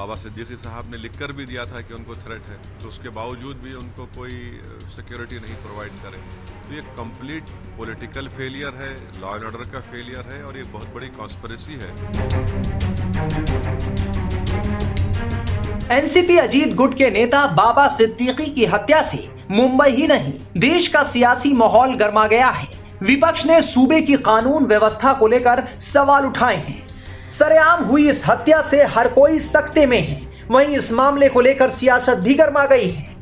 बाबा सिद्दीकी साहब ने लिखकर भी दिया था कि उनको थ्रेट है, तो उसके बावजूद भी उनको कोई सिक्योरिटी नहीं प्रोवाइड करे। तो ये कंप्लीट पॉलिटिकल फेलियर है, लॉ एंड ऑर्डर का फेलियर है और ये बहुत बड़ी कॉन्स्पिरेसी है। एनसीपी अजीत गुट के नेता बाबा सिद्दीकी की हत्या से मुंबई ही नहीं देश का सियासी माहौल गर्मा गया है। विपक्ष ने सूबे की कानून व्यवस्था को लेकर सवाल उठाए हैं। सरेआम हुई इस हत्या से हर कोई सकते में है। वहीं इस मामले को लेकर सियासत भी गर्मा गई है।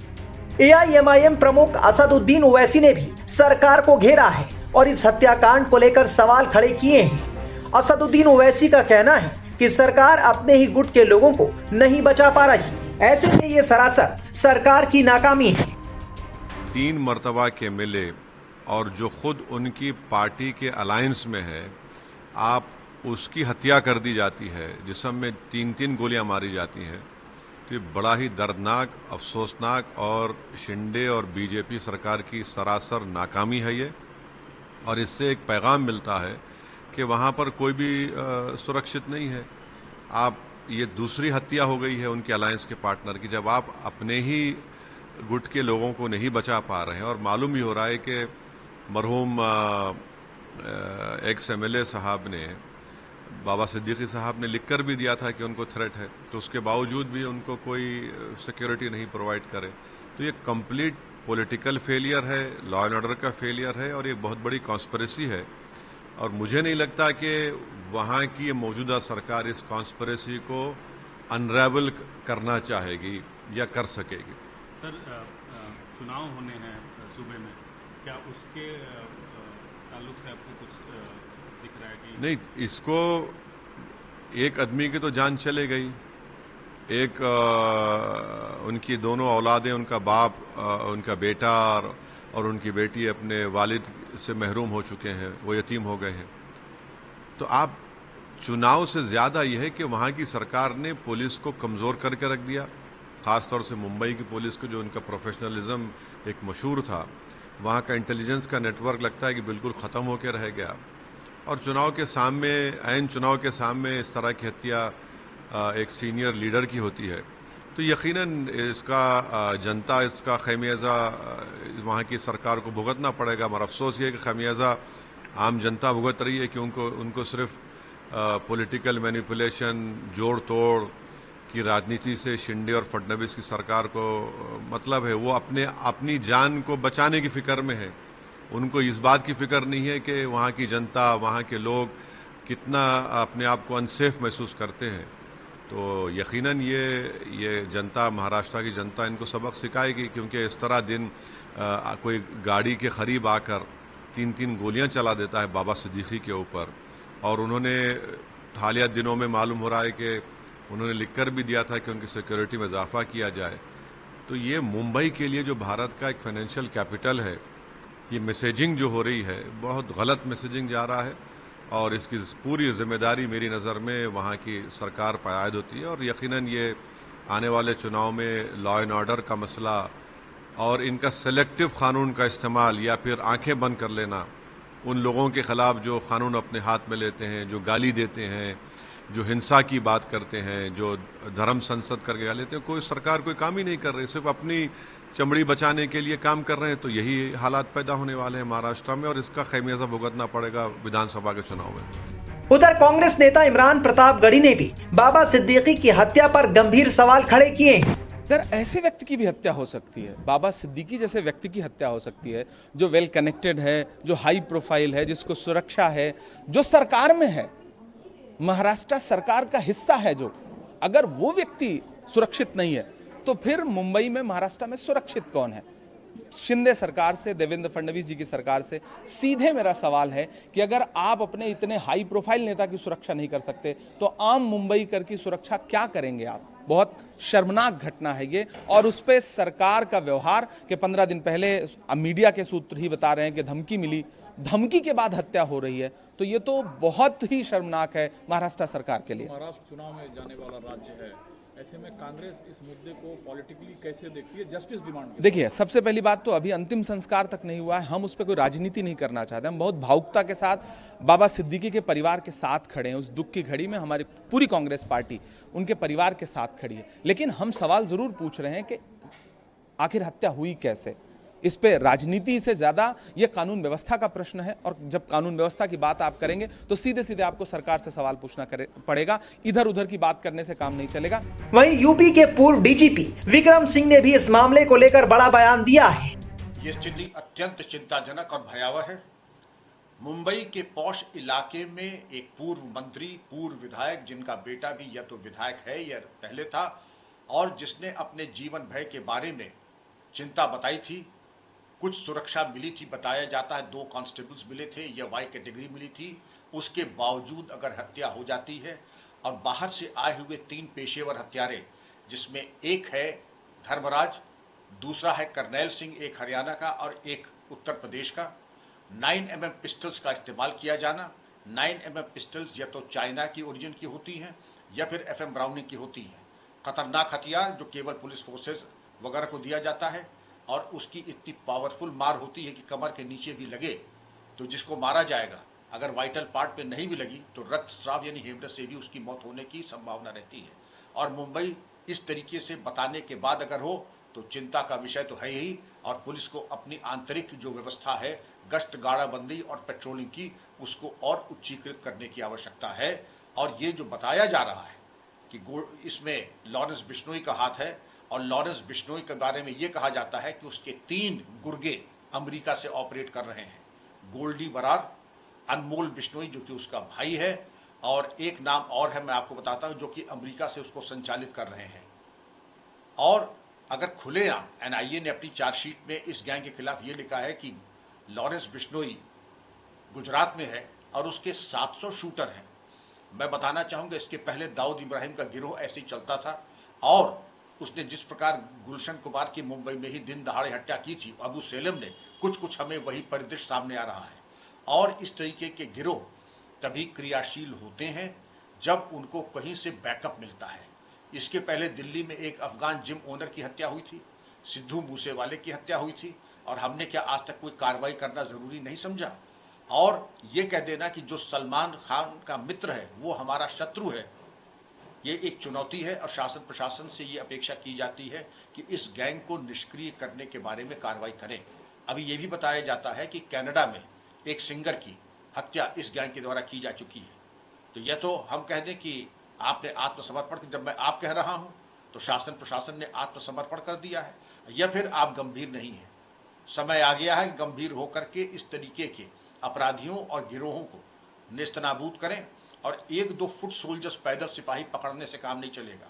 एआईएमआईएम प्रमुख असदुद्दीन ओवैसी ने भी सरकार को घेरा है और इस हत्याकांड को लेकर सवाल खड़े किए हैं। असदुद्दीन ओवैसी का कहना है कि सरकार अपने ही गुट के लोगों को नहीं बचा पा रही। ऐसे में ये सरासर सरकार की नाकामी है। 3 मर्तबा के मिले और जो खुद उनकी पार्टी के अलायंस में है, आप उसकी हत्या कर दी जाती है, जिसम में 3-3 गोलियां मारी जाती हैं। तो ये बड़ा ही दर्दनाक, अफसोसनाक और शिंदे और बीजेपी सरकार की सरासर नाकामी है ये। और इससे एक पैगाम मिलता है कि वहाँ पर कोई भी सुरक्षित नहीं है। आप ये दूसरी हत्या हो गई है उनके अलायंस के पार्टनर की, जब आप अपने ही गुट के लोगों को नहीं बचा पा रहे हैं। और मालूम ही हो रहा है कि मरहूम एक्स एमएलए साहब ने, बाबा सिद्दीकी साहब ने लिखकर भी दिया था कि उनको थ्रेट है, तो उसके बावजूद भी उनको कोई सिक्योरिटी नहीं प्रोवाइड करे। तो ये कंप्लीट पॉलिटिकल फेलियर है, लॉ एंड ऑर्डर का फेलियर है और ये बहुत बड़ी कॉन्स्पिरेसी है। और मुझे नहीं लगता कि वहाँ की मौजूदा सरकार इस कॉन्स्पिरेसी को अनरेवल करना चाहेगी या कर सकेगी। सर, चुनाव होने हैं सूबे में, क्या उसके ताल्लुक से आपको कुछ दिख रहा है कि नहीं? इसको एक आदमी की तो जान चले गई, एक उनकी दोनों औलादें, उनका बाप, उनका बेटा और उनकी बेटी अपने वालिद से महरूम हो चुके हैं, वो यतीम हो गए हैं। तो आप चुनाव से ज़्यादा यह है कि वहाँ की सरकार ने पुलिस को कमज़ोर करके रख दिया, ख़ास तौर से मुंबई की पुलिस को, जो उनका प्रोफेशनलिज्म एक मशहूर था। वहाँ का इंटेलिजेंस का नेटवर्क लगता है कि बिल्कुल ख़त्म होकर रह गया। और चुनाव के सामने, ऐन चुनाव के सामने इस तरह की हत्या एक सीनियर लीडर की होती है, तो यकीनन इसका जनता, इसका खमियाजा वहाँ की सरकार को भुगतना पड़ेगा। मगर अफसोस ये है कि खमियाजा आम जनता भुगत रही है कि उनको सिर्फ पॉलिटिकल मैनिपुलेशन, जोड़ तोड़ की राजनीति से शिंदे और फडणवीस की सरकार को मतलब है। वो अपनी जान को बचाने की फिक्र में है। उनको इस बात की फिक्र नहीं है कि वहाँ की जनता, वहाँ के लोग कितना अपने आप को अनसेफ महसूस करते हैं। तो यकीनन ये जनता, महाराष्ट्र की जनता इनको सबक सिखाएगी, क्योंकि इस तरह दिन कोई गाड़ी के करीब आकर 3-3 गोलियां चला देता है बाबा सिद्दीकी के ऊपर। और उन्होंने हालिया दिनों में मालूम हो रहा है कि उन्होंने लिखकर भी दिया था कि उनकी सिक्योरिटी में इजाफा किया जाए। तो ये मुंबई के लिए, जो भारत का एक फाइनेंशियल कैपिटल है, ये मैसेजिंग जो हो रही है, बहुत गलत मैसेजिंग जा रहा है। और इसकी पूरी जिम्मेदारी मेरी नज़र में वहाँ की सरकार पर आयद होती है। और यकीनन ये आने वाले चुनाव में लॉ एंड ऑर्डर का मसला और इनका सेलेक्टिव कानून का इस्तेमाल या फिर आंखें बंद कर लेना उन लोगों के ख़िलाफ़ जो कानून अपने हाथ में लेते हैं, जो गाली देते हैं, जो हिंसा की बात करते हैं, जो धर्म संसद करके गा लेते हैं, कोई सरकार कोई काम ही नहीं कर रही, सिर्फ अपनी चमड़ी बचाने के लिए काम कर रहे हैं। तो यही हालात पैदा होने वाले हैं महाराष्ट्र में और इसका खमियाजा भुगतना पड़ेगा विधानसभा के चुनाव में। उधर कांग्रेस नेता इमरान प्रतापगढ़ी ने भी बाबा सिद्दीकी की हत्या पर गंभीर सवाल खड़े किए हैं। सर, ऐसे व्यक्ति की भी हत्या हो सकती है, बाबा सिद्दीकी जैसे व्यक्ति की हत्या हो सकती है, जो वेल कनेक्टेड है, जो हाई प्रोफाइल है, जिसको सुरक्षा है, जो सरकार में है, महाराष्ट्र सरकार का हिस्सा है। जो अगर वो व्यक्ति सुरक्षित नहीं है तो फिर मुंबई में, महाराष्ट्र में सुरक्षित कौन है? शिंदे सरकार से, देवेंद्र फडणवीस जी की सरकार से सीधे मेरा सवाल है कि अगर आप अपने इतने हाई प्रोफाइल नेता की सुरक्षा नहीं कर सकते तो आम मुंबई कर की सुरक्षा क्या करेंगे आप? बहुत शर्मनाक घटना है ये। और उस पर सरकार का व्यवहार कि 15 दिन पहले मीडिया के सूत्र ही बता रहे हैं कि धमकी मिली, धमकी के बाद हत्या हो रही है, तो ये तो बहुत ही शर्मनाक है महाराष्ट्र सरकार के लिए। महाराष्ट्र चुनाव में जाने वाला राज्य है, ऐसे में कांग्रेस इस मुद्दे को पॉलिटिकली कैसे देखती है, जस्टिस डिमांड? देखिए, सबसे पहली बात तो अभी अंतिम संस्कार तक नहीं हुआ है, हम उस पर कोई राजनीति नहीं करना चाहते। हम बहुत भावुकता के साथ बाबा सिद्दीकी के परिवार के साथ खड़े हैं। उस दुख की घड़ी में हमारी पूरी कांग्रेस पार्टी उनके परिवार के साथ खड़ी है। लेकिन हम सवाल जरूर पूछ रहे हैं कि आखिर हत्या हुई कैसे। इस पे राजनीति से ज्यादा यह कानून व्यवस्था का प्रश्न है, और जब कानून व्यवस्था की बात आप करेंगे तो सीधे सीधे आपको सरकार से सवाल पूछना पड़ेगा। इधर उधर की बात करने से काम नहीं चलेगा। वहीं यूपी के पूर्व डीजीपी विक्रम सिंह ने भी इस मामले को लेकर बड़ा बयान दिया है। ये स्थिति अत्यंत चिंताजनक और भयावह है। मुंबई के पॉश इलाके में एक पूर्व मंत्री, पूर्व विधायक, जिनका बेटा भी या तो विधायक है या पहले था, और जिसने अपने जीवन भय के बारे में चिंता बताई थी। कुछ सुरक्षा मिली थी, बताया जाता है 2 कांस्टेबल्स मिले थे या वाई कैटेगरी मिली थी। उसके बावजूद अगर हत्या हो जाती है और बाहर से आए हुए 3 पेशेवर हत्यारे, जिसमें एक है धर्मराज, दूसरा है करनैल सिंह, एक हरियाणा का और एक उत्तर प्रदेश का, 9mm पिस्टल्स का इस्तेमाल किया जाना। 9mm पिस्टल्स या तो चाइना की ओरिजिन की होती हैं या फिर FM ब्राउनिंग की होती हैं। खतरनाक हथियार जो केवल पुलिस फोर्सेस वगैरह को दिया जाता है, और उसकी इतनी पावरफुल मार होती है कि कमर के नीचे भी लगे तो जिसको मारा जाएगा, अगर वाइटल पार्ट पे नहीं भी लगी तो रक्तस्राव यानी हेमरेज से भी उसकी मौत होने की संभावना रहती है। और मुंबई इस तरीके से बताने के बाद अगर हो तो चिंता का विषय तो है ही, और पुलिस को अपनी आंतरिक जो व्यवस्था है, गश्त गाड़ाबंदी और पेट्रोलिंग की, उसको और उच्चीकृत करने की आवश्यकता है। और ये जो बताया जा रहा है कि इसमें लॉरेंस बिश्नोई का हाथ है, और लॉरेंस बिश्नोई के बारे में ये कहा जाता है कि उसके 3 गुर्गे अमेरिका से ऑपरेट कर रहे हैं। गोल्डी बरार, अनमोल बिश्नोई जो कि उसका भाई है, और एक नाम और है मैं आपको बताता हूं जो कि अमेरिका से उसको संचालित कर रहे हैं। और अगर खुलेआम NIA ने अपनी चार्जशीट में इस गैंग के खिलाफ ये लिखा है कि लॉरेंस बिश्नोई गुजरात में है और उसके 700 शूटर हैं। मैं बताना चाहूँगा इसके पहले दाऊद इब्राहिम का गिरोह ऐसे ही चलता था, और उसने जिस प्रकार गुलशन कुमार की मुंबई में ही दिन दहाड़े हत्या की थी, अबू सेलम ने, कुछ हमें वही परिदृश्य सामने आ रहा है। और इस तरीके के गिरोह तभी क्रियाशील होते हैं जब उनको कहीं से बैकअप मिलता है। इसके पहले दिल्ली में एक अफगान जिम ओनर की हत्या हुई थी, सिद्धू मूसेवाले की हत्या हुई थी, और हमने क्या आज तक कोई कार्रवाई करना ज़रूरी नहीं समझा। और ये कह देना कि जो सलमान खान का मित्र है वो हमारा शत्रु है, ये एक चुनौती है। और शासन प्रशासन से ये अपेक्षा की जाती है कि इस गैंग को निष्क्रिय करने के बारे में कार्रवाई करें। अभी ये भी बताया जाता है कि कनाडा में एक सिंगर की हत्या इस गैंग के द्वारा की जा चुकी है। तो यह तो हम कह दें कि आपने आत्मसमर्पण, जब मैं आप कह रहा हूँ तो शासन प्रशासन ने आत्मसमर्पण कर दिया है, या फिर आप गंभीर नहीं हैं। समय आ गया है कि गंभीर होकर के इस तरीके के अपराधियों और गिरोहों को नेस्तनाबूद करें। और 1-2 फुट सोल्जर्स पैदल सिपाही पकड़ने से काम नहीं चलेगा।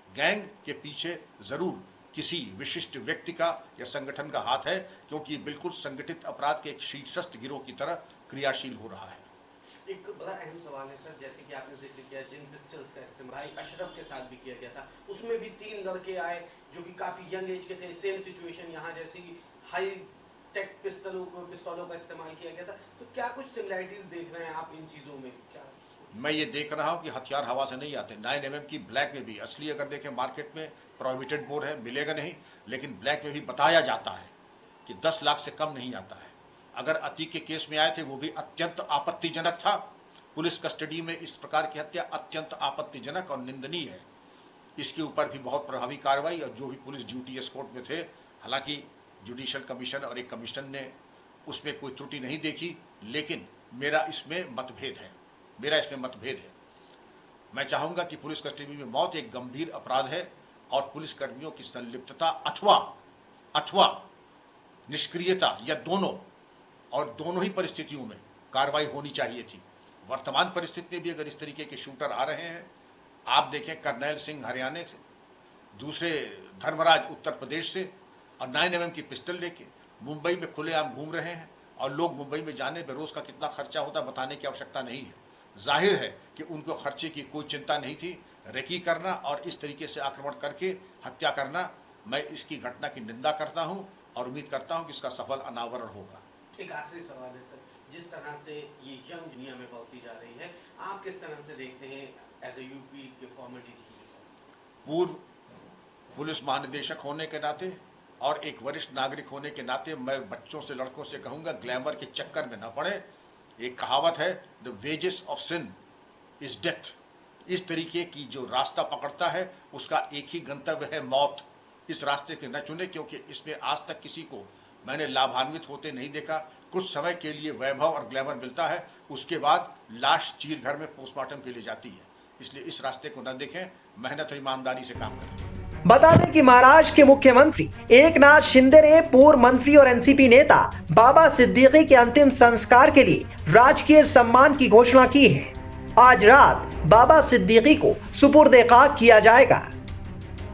गैंग के पीछे जरूर किसी विशिष्ट व्यक्ति का या संगठन का हाथ है, क्योंकि बिल्कुल संगठित अपराध के एक शीर्षस्थ गिरोह की तरह क्रियाशील हो रहा है। एक बड़ा अहम सवाल है सर, जैसे कि आपने जिक्र किया जिन पिस्टल्स का इस्तेमाल अशरफ के साथ भी किया गया था, उसमें भी 3 लड़के आए जो कि काफी यंग एज के थे। सेम सिचुएशन यहाँ जैसे हाई टेक पिस्तौलों का इस्तेमाल किया गया था। तो क्या कुछ सिमिलैरिटीज देख रहे हैं आप इन चीजों में? क्या मैं ये देख रहा हूँ कि हथियार हवा से नहीं आते। 9mm की ब्लैक में भी, असली अगर देखें मार्केट में प्रोहिबिटेड मोड है, मिलेगा नहीं, लेकिन ब्लैक में भी बताया जाता है कि 10 लाख से कम नहीं आता है। अगर अतीक के केस में आए थे वो भी अत्यंत आपत्तिजनक था। पुलिस कस्टडी में इस प्रकार की हत्या अत्यंत आपत्तिजनक और निंदनीय है। इसके ऊपर भी बहुत प्रभावी कार्रवाई, और जो भी पुलिस ड्यूटी एस्कॉर्ट में थे, हालांकि जुडिशियल कमीशन और एक कमीशन ने उसमें कोई त्रुटि नहीं देखी, लेकिन मेरा इसमें मतभेद है। मैं चाहूँगा कि पुलिस कस्टडी में मौत एक गंभीर अपराध है, और पुलिसकर्मियों की संलिप्तता अथवा निष्क्रियता या दोनों ही परिस्थितियों में कार्रवाई होनी चाहिए थी। वर्तमान परिस्थिति में भी अगर इस तरीके के शूटर आ रहे हैं, आप देखें करनैल सिंह हरियाणा से, दूसरे धर्मराज उत्तर प्रदेश से, और 9mm की पिस्टल लेके मुंबई में खुलेआम घूम रहे हैं, और लोग मुंबई में जाने पर रोज का कितना खर्चा होता है बताने की आवश्यकता नहीं है। जाहिर है कि उनको खर्चे की कोई चिंता नहीं थी। रेकी करना और इस तरीके से आक्रमण करके हत्या करना, मैं इसकी घटना की निंदा करता हूं और उम्मीद करता हूं कि इसका सफल अनावरण होगा। एक आखिरी सवाल है सर, जिस तरह से ये यंग दुनिया में बढ़ती जा रही है, आप किस तरह से देखते हैं एज ए यूपी के फॉर्मर डीजीपी? पूर्व पुलिस महानिदेशक होने के नाते और एक वरिष्ठ नागरिक होने के नाते मैं बच्चों से, लड़कों से कहूंगा, ग्लैमर के चक्कर में न पड़े। एक कहावत है, the wages of sin is death. इस तरीके की जो रास्ता पकड़ता है उसका एक ही गंतव्य है, मौत। इस रास्ते के न चुने, क्योंकि इसमें आज तक किसी को मैंने लाभान्वित होते नहीं देखा। कुछ समय के लिए वैभव और ग्लैमर मिलता है, उसके बाद लाश चीर घर में पोस्टमार्टम के लिए जाती है। इसलिए इस रास्ते को न देखें, मेहनत और ईमानदारी से काम करें। बता दें कि महाराष्ट्र के मुख्यमंत्री एकनाथ शिंदे ने पूर्व मंत्री और एनसीपी नेता बाबा सिद्दीकी के अंतिम संस्कार के लिए राजकीय सम्मान की घोषणा की है। आज रात बाबा सिद्दीकी को सुपुर्द-ए-खाक किया जाएगा।